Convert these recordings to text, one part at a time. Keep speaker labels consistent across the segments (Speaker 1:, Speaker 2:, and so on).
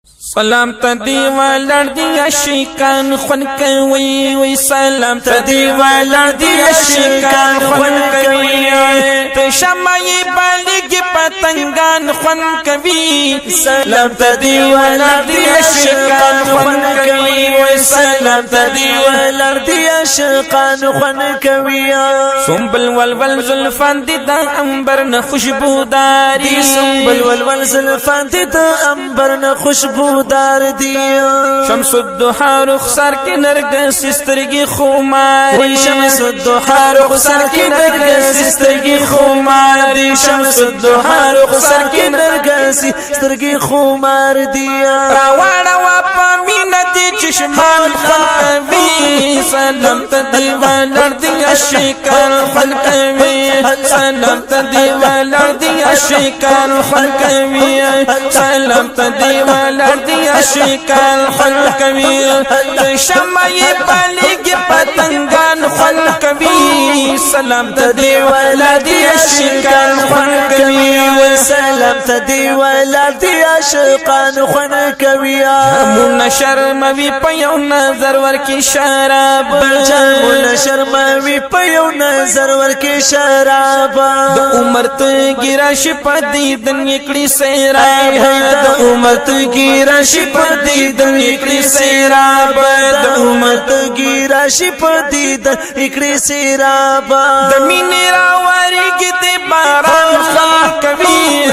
Speaker 1: سلام تدی ولر دی عشقان خون کوي وی سلام تدی ولر دی عشقان خون کوي ته شمعي بالګ پتنګان خون کوي سلام تدی ولر دی عشقان خون کوي وی سلام تدی ولر دی عشقان خون کوي سنبل ولول زلفان دي د انبر نه خوشبوداري
Speaker 2: سنبل ولول زلفان دي د انبر نه خوشبوداري
Speaker 1: شمس الضحى رخسار کی نرگس سترگی خمار
Speaker 2: شمس الضحى رخسار کی نرگس سترگی خمار شمس الضحى رخسار کی نرگس سترگی خمار دی
Speaker 1: راوانا واپا مینا دی چشمان خلقوی سلام تدی ولر دی عشقان خلقوی سلام تدی ولر دی عشقان خلقوی سلام تدی ولر دی عشقان خلقوی شمعی بالګ پتنګان خلقوی سلام تدی ولر دی عشقان خلقوی
Speaker 2: سلام تدی ولر دی عشقان خلقوی
Speaker 1: من شرموي په یو نظر ورکی شراب
Speaker 2: من شرموي په یو نظر ورکی شراب
Speaker 1: د عمر ته ګرا شپ دیدن یکړي سیراب
Speaker 2: د عمر ته ګرا شپ دیدن یکړي سیراب د عمر ته ګرا شپ دیدن یکړي سیراب
Speaker 1: د مینې راوړي د باران خلقوي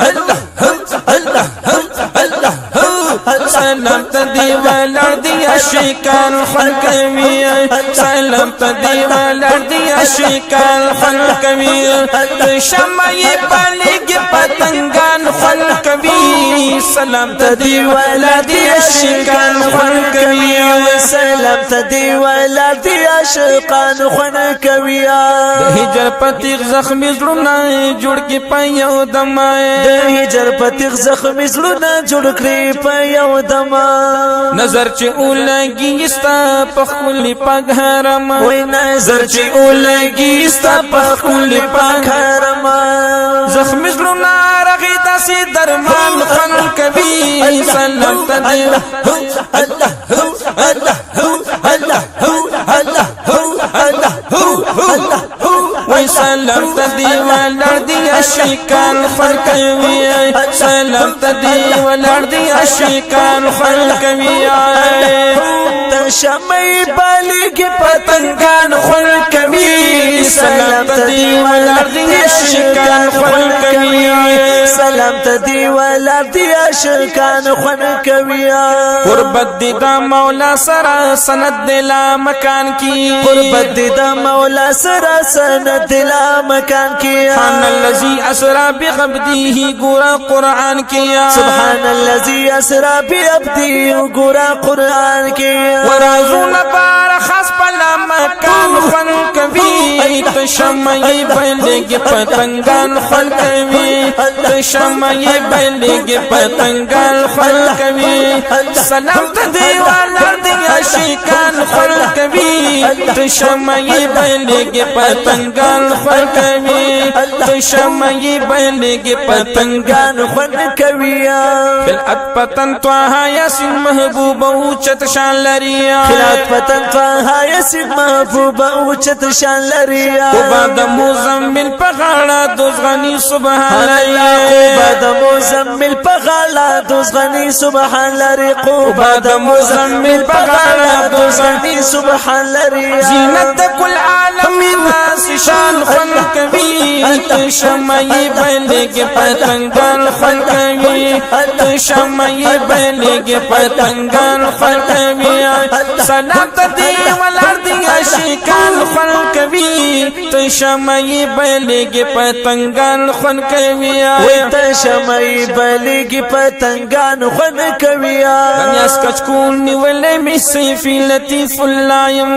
Speaker 2: الله الله الله
Speaker 1: سلام تدی ولر دی عشقان خلقوی سلام تدی ولر دی عشقان خلقوی شمعی بالګ پتنګان خلقوی سلام تدی ولر دی عشقان خلقوی
Speaker 2: سلام تدی ولر دی عشقان خلقوی
Speaker 1: هجر پتیغ زخمی زړونه جوړ کی پيو دمای
Speaker 2: د هجر پتیغ زخمی زړونه جوړ کړی پيو دما
Speaker 1: نظر چې اولګي ستا په خپل پګهرم
Speaker 2: وای نظر چې اولګي ستا په خپل پګهرم
Speaker 1: زخم زړونه رغي داسې درمان خن کوي سلام تدی
Speaker 2: الله الله الله الله الله
Speaker 1: وای سلام تدی ولر دی عشقان خلقوی سلام تدی ولر دی عشقان خلقوی
Speaker 2: شمعی بالګ پتنګان خلقوی
Speaker 1: سلام تدی ولر دی عشقان خلقوی
Speaker 2: سلام تدی ولر دی عشقان خلقوی
Speaker 1: قربت دی دا مولا سرا سند دلا مکان کی
Speaker 2: قربت دی دا مولا سرا سند دلا مکان کی
Speaker 1: سبحان الذي اسرا بعبده گورا قرآن کیا
Speaker 2: سبحان الذي اسرا بعبده گورا قرآن کی
Speaker 1: ورازون بار خاص پلا مکان خن کوي تشمعي بالګ پتنګان خلقوي تشمعي بالګ پتنګان خلقوي سلام تدی ولر دی عشقان خلقوي تشمعي بالګ پتنګان خلقوي تشمعي بالګ پتنګان
Speaker 2: خلقوي
Speaker 1: خلعت پتن توها یاسین محبوب او چت شان لري
Speaker 2: خلعت پتن توها یاسین محبوب او چت شان لري
Speaker 1: او بعد مزمل پغاړه دوزغنی سبحان الله
Speaker 2: او بعد مزمل پغاړه دوزغنی سبحان لري او بعد مزمل پغاړه دوزغنی سبحان لري
Speaker 1: زینت کل عالم ناس شان خلقوي شمعي بالګ پتنګان خلقوي شمعي بالګ پتنګان خلقوي سلام تدی ولر دی عشقان خلقوي شمعي بالګ پتنګان خلقوي
Speaker 2: شمعي بالګ پتنګان خلقوي
Speaker 1: دنیا سکچکول نیولې می سیفی لطیف الله یم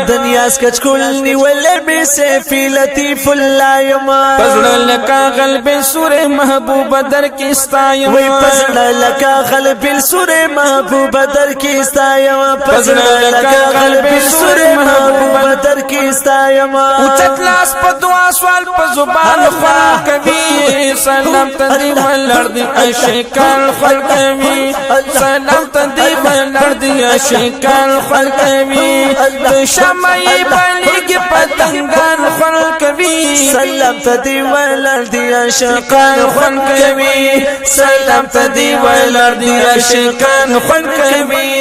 Speaker 2: دنیا سکچکول نیولې می سیفی لطیف الله یم
Speaker 1: پزړه لکا قلب سوره محبوب در کې استایم
Speaker 2: وای پزړه لکا قلب سوره محبوب در کې استایم
Speaker 1: پزړه لکا قلب سوره
Speaker 2: بدر کی ستایما
Speaker 1: اوچت لاس په دعا سوال په زبان خون کوي سلام تدی ولر دی اشکال خل کوي سلام تدی ولر دی اشکال خل کوي تو شمعی بلیږي پتنګان خل کوي
Speaker 2: سلام تدی ولر دی اشکال
Speaker 1: خل کوي سلام تدی ولر دی اشکال خل کوي